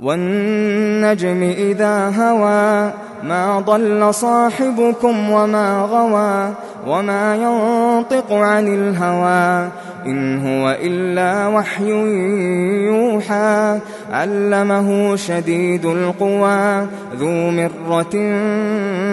والنجم إذا هوى ما ضل صاحبكم وما غوى وما ينطق عن الهوى إن هو إلا وحي يوحى علمه شديد القوى ذو مرة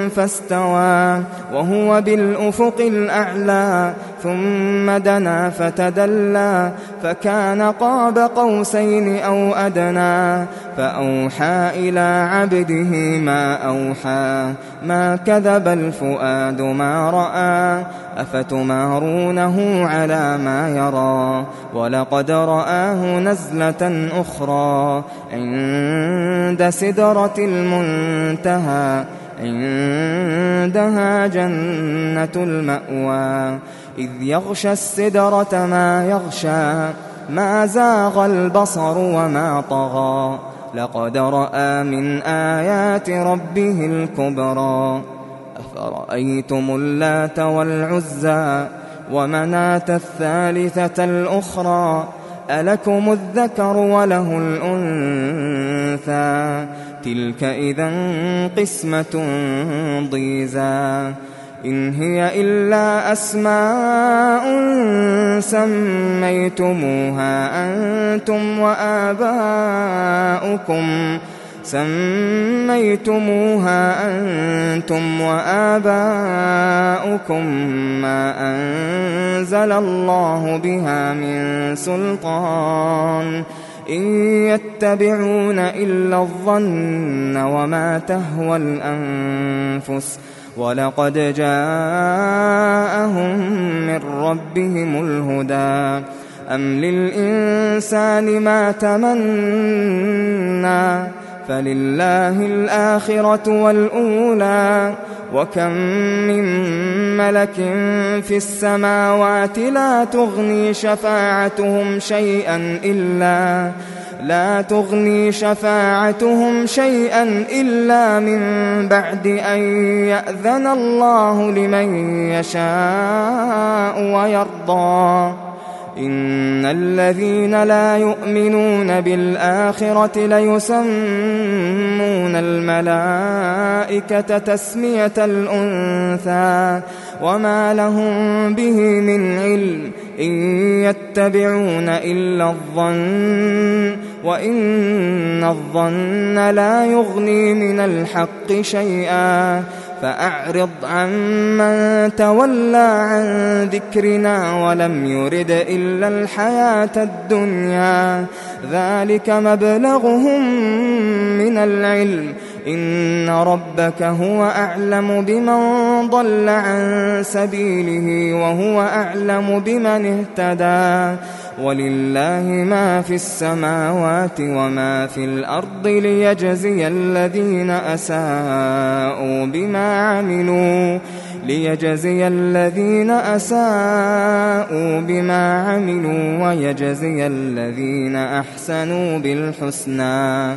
فاستوى وهو بالأفق الأعلى ثم دنا فتدلى فكان قاب قوسين أو أدنى فأوحى إلى عبده ما أوحى ما كذب الفؤاد ما رأى أفتمارونه على ما يرى ولقد رآه نزلة أخرى عند سدرة المنتهى عندها جنة المأوى إذ يغشى السدرة ما يغشى ما زاغ البصر وما طغى لقد رأى من آيات ربه الكبرى أفرأيتم اللات والعزى ومناة الثالثة الأخرى ألكم الذكر وله الأنثى تلك إذا قسمة ضيزى إن هي إلا أسماء سميتموها أنتم وآباؤكم ما أنزل الله بها من سلطان إن يتبعون إلا الظن وما تهوى الأنفس ولقد جاءهم من ربهم الهدى أم للإنسان ما تمنى فلله الآخرة والأولى وكم من ملك في السماوات لا تغني شفاعتهم شيئا إلا من بعد أن يأذن الله لمن يشاء ويرضى إن الذين لا يؤمنون بالآخرة ليسمون الملائكة تسمية الأنثى وما لهم به من علم إن يتبعون إلا الظن وإن الظن لا يغني من الحق شيئا فأعرض عمن تولى عن ذكرنا ولم يرد إلا الحياة الدنيا ذلك مبلغهم من العلم إن ربك هو أعلم بمن ضل عن سبيله وهو أعلم بمن اهتدى ولله ما في السماوات وما في الأرض ليجزي الذين أساءوا بما عملوا ويجزي الذين أحسنوا بالحسنى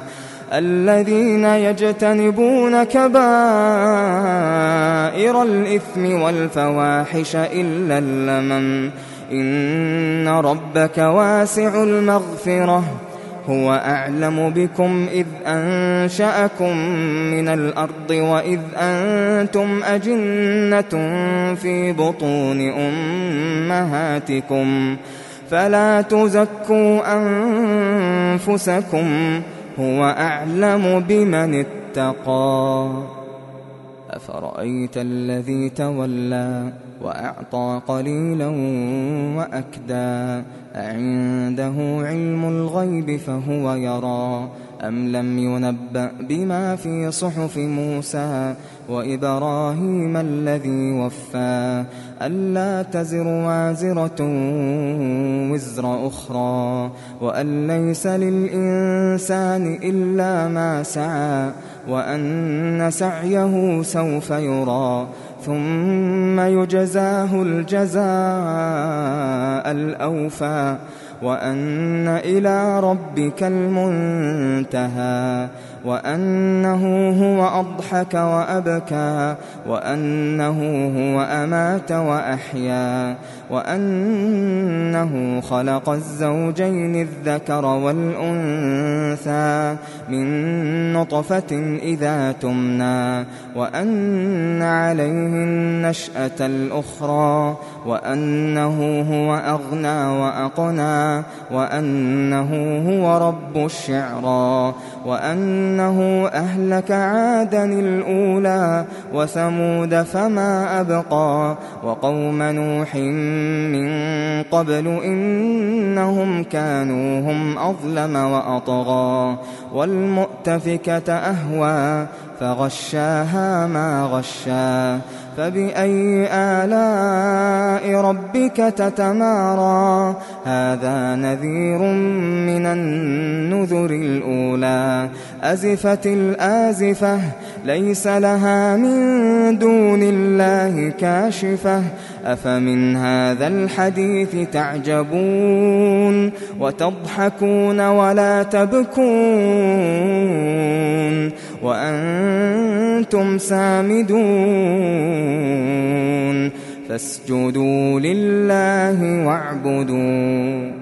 الذين يجتنبون كبائر الإثم والفواحش إلا اللمم إن ربك واسع المغفرة هو أعلم بكم إذ أنشأكم من الأرض وإذ أنتم أجنة في بطون أمهاتكم فلا تزكوا أنفسكم هو أعلم بمن اتقى أفرأيت الذي تولى وأعطى قليلا وأكدى أعنده علم الغيب فهو يرى أم لم ينبأ بما في صحف موسى وإبراهيم الذي وفى ألا تزر وازرة وزر أخرى وأن ليس للإنسان إلا ما سعى وأن سعيه سوف يرى ثم يجزاه الجزاء الأوفى وأن إلى ربك المنتهى وأنه هو أضحك وأبكى وأنه هو أمات وأحيا وأنه خلق الزوجين الذكر والأنثى من نطفة إذا تمنى وأن عليه النشأة الأخرى وأنه هو أغنى وأقنى وأنه هو رب الشعرى وأنه أهلك عادا الأولى وثمود فما أبقى وقوم نوح من قبل إنهم كانوا هم أظلم وأطغى والمؤتفكة أهوى فغشاها ما غشا فبأي آلاء ربك تتمارى هذا نذير من النذر الأولى أزفت الآزفة ليس لها من دون الله كاشفة أفمن هذا الحديث تعجبون وتضحكون ولا تبكون وأنتم سامدون فاسجدوا لله واعبدوا